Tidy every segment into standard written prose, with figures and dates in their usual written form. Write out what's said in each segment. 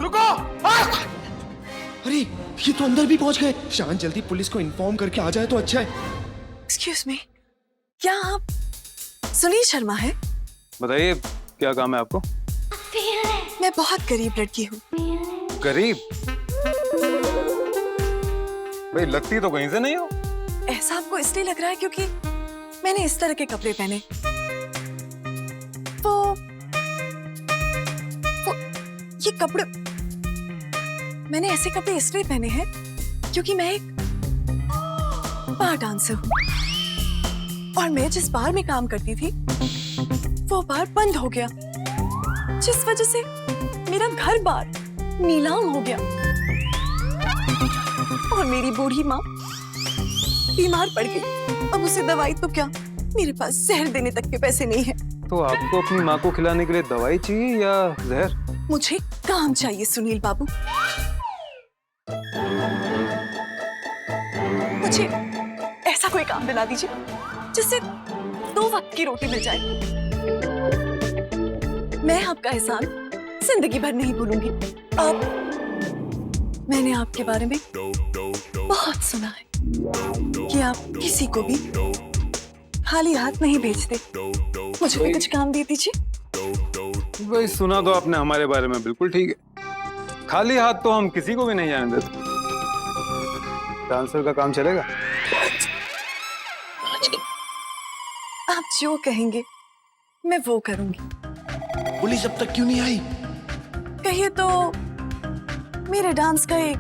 रुको। अरे ये तो अंदर भी पहुंच गए। शान जल्दी पुलिस को इन्फॉर्म करके आ जाए तो अच्छा है। एक्सक्यूज मी, क्या आप सुनील शर्मा है? बताइए क्या काम है आपको? मैं बहुत गरीब लड़की हूँ। गरीब? भाई लगती तो कहीं से नहीं हो। ऐसा आपको इसलिए लग रहा है क्योंकि मैंने इस तरह के कपड़े पहने। वो ये कपड़े मैंने ऐसे कपड़े इसलिए पहने हैं क्योंकि मैं एक बार डांसर हूँ और मैं जिस बार में काम करती थी वो बार बंद हो गया, जिस वजह से मेरा घर बार नीलाम हो गया और मेरी बूढ़ी माँ बीमार पड़ गई। अब उसे दवाई तो क्या, मेरे पास जहर देने तक के पैसे नहीं है। तो आपको अपनी माँ को खिलाने के लिए दवाई चाहिए या जहर? मुझे काम चाहिए सुनील बाबू। मुझे ऐसा कोई काम दिला दीजिए जिससे 2 वक्त की रोटी मिल जाए। मैं आपका एहसान जिंदगी भर नहीं भूलूंगी। मैंने आपके बारे में बहुत सुना है कि आप किसी को भी खाली हाथ नहीं भेजते। मुझे भी कुछ काम दे दीजिए। भाई सुना तो आपने हमारे बारे में बिल्कुल ठीक है। खाली हाथ तो हम किसी को भी नहीं जाने देते। डांसर का काम चलेगा? आप जो कहेंगे मैं वो करूंगी। पुलिस अब तक क्यों नहीं आई? कहिए तो मेरे डांस का एक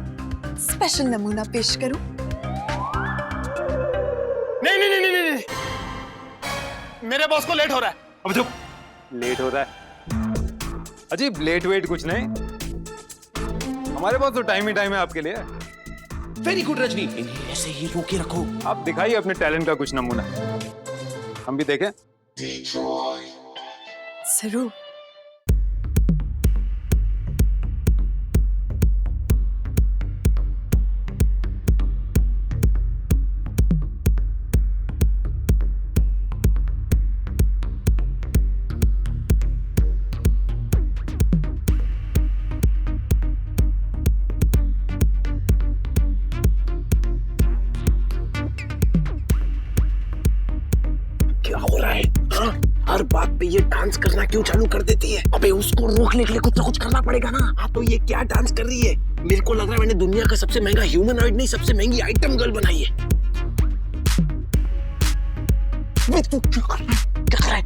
स्पेशल नमूना पेश करूं? नहीं नहीं नहीं नहीं नहीं, मेरे बॉस को लेट हो रहा है। अब चुप। लेट हो रहा है? अजीब लेट वेट कुछ नहीं, हमारे पास तो टाइम ही टाइम है आपके लिए। वेरी गुड रजनी, इन्हें ऐसे ही रोके रखो। आप दिखाइए अपने टैलेंट का कुछ नमूना, हम भी देखें। जरूर। क्या हो रहा है? हाँ? हर बात पे ये डांस करना क्यों चालू कर देती है? अबे उसको रोकने के लिए कुछ ना कुछ करना पड़ेगा ना। हाँ तो ये क्या डांस कर रही है? मेरे को लग रहा है मैंने दुनिया का सबसे महंगा ह्यूमनॉइड नहीं, सबसे महंगी आइटम गर्ल बनाई है। तू क्या कर रहा है? क्या कर रहा है?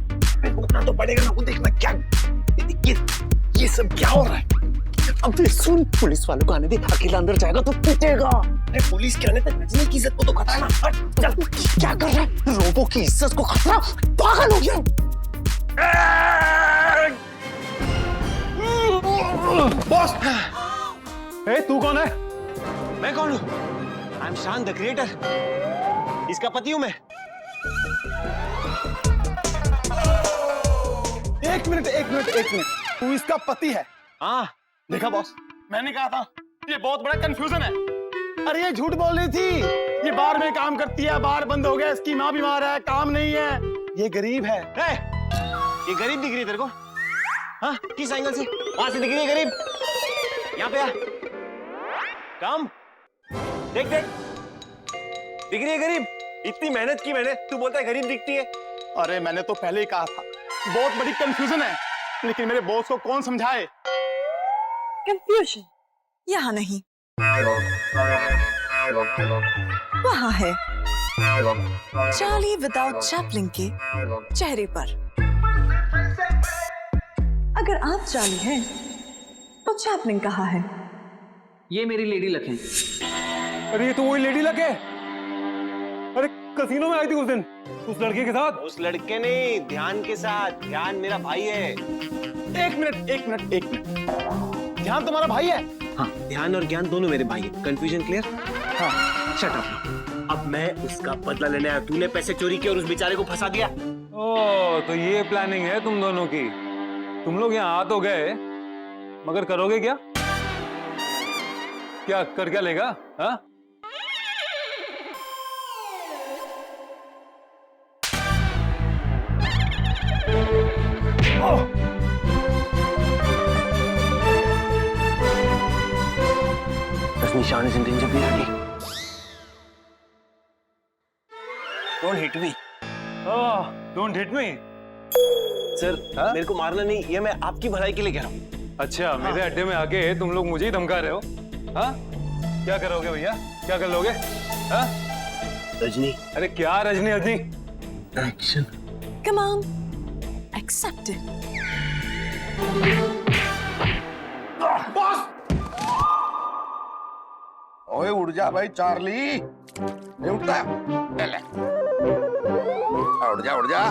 रुकना तो पड़ेगा ना। वो देखना क्या ये सब क्या हो रहा है? अबे सुन, पुलिस वालों को आने दे, अकेला अंदर जाएगा तो पिटेगा। अरे पुलिस के आने तक रजनी की इज्जत को तो खतरा है ना। चल, क्या कर रहा है? लोगों की इज्जत को खतरा? पागल हो गया? बॉस, ए, तू कौन है? मैं कौन हूँ? आई एम शान द क्रिएटर, इसका पति हूँ मैं। एक मिनट तू इसका पति है? हाँ देखा बॉस, मैंने कहा था ये बहुत बड़ा कंफ्यूजन है। अरे ये झूठ बोल रही थी, ये बार में काम करती है, बार बंद हो गया, इसकी माँ बीमार है, काम नहीं है, ये गरीब है। ये गरीब दिख रही है तेरे को? हाँ, किस एंगल से? वहां से दिख रही है गरीब? यहाँ पे आ, काम देख देख, दिख रही है गरीब? इतनी मेहनत की मैंने, तू बोलता है गरीब दिखती है? अरे मैंने तो पहले ही कहा था बहुत बड़ी कंफ्यूजन है, लेकिन मेरे बॉस को कौन समझाए? कंफ्यूजन यहाँ नहीं, वहाँ है, चार्ली विदाउट चैपलिन के चेहरे पर। अगर आप चार्ली हैं, तो चैपलिन कहाँ है? ये मेरी लेडी लक है। अरे ये तो वही लेडी लक है। अरे कसीनो में आई थी उस दिन उस लड़के के साथ। उस लड़के नहीं, ध्यान के साथ। ध्यान मेरा भाई है। एक मिनट, ध्यान तुम्हारा भाई है? हाँ, ध्यान और ज्ञान दोनों मेरे भाई हैं। Confusion clear? हाँ, शट अप। अब मैं उसका बदला लेने आया। तूने पैसे चोरी किए और उस बेचारे को फंसा दिया। ओह, तो ये प्लानिंग है तुम दोनों की। तुम लोग यहाँ आ तो गए, मगर करोगे क्या? क्या कर क्या लेगा? हाँ? निशान is in danger, be ready. Don't hit me don't hit me. Sir हाँ? मेरे को मारना नहीं, ये मैं आपकी भलाई के लिए कह रहा हूँ। अच्छा, मेरे अड्डे में आके तुम लोग मुझे ही धमका रहे हो? हाँ, क्या करोगे भैया, क्या कर लोगे? हाँ? रजनी, अरे क्या Rajni Rajni? Action. Come on, accept it. ओए उठ जा भाई चार्ली, नहीं उठता? ले ले। उठ जा उठ जा।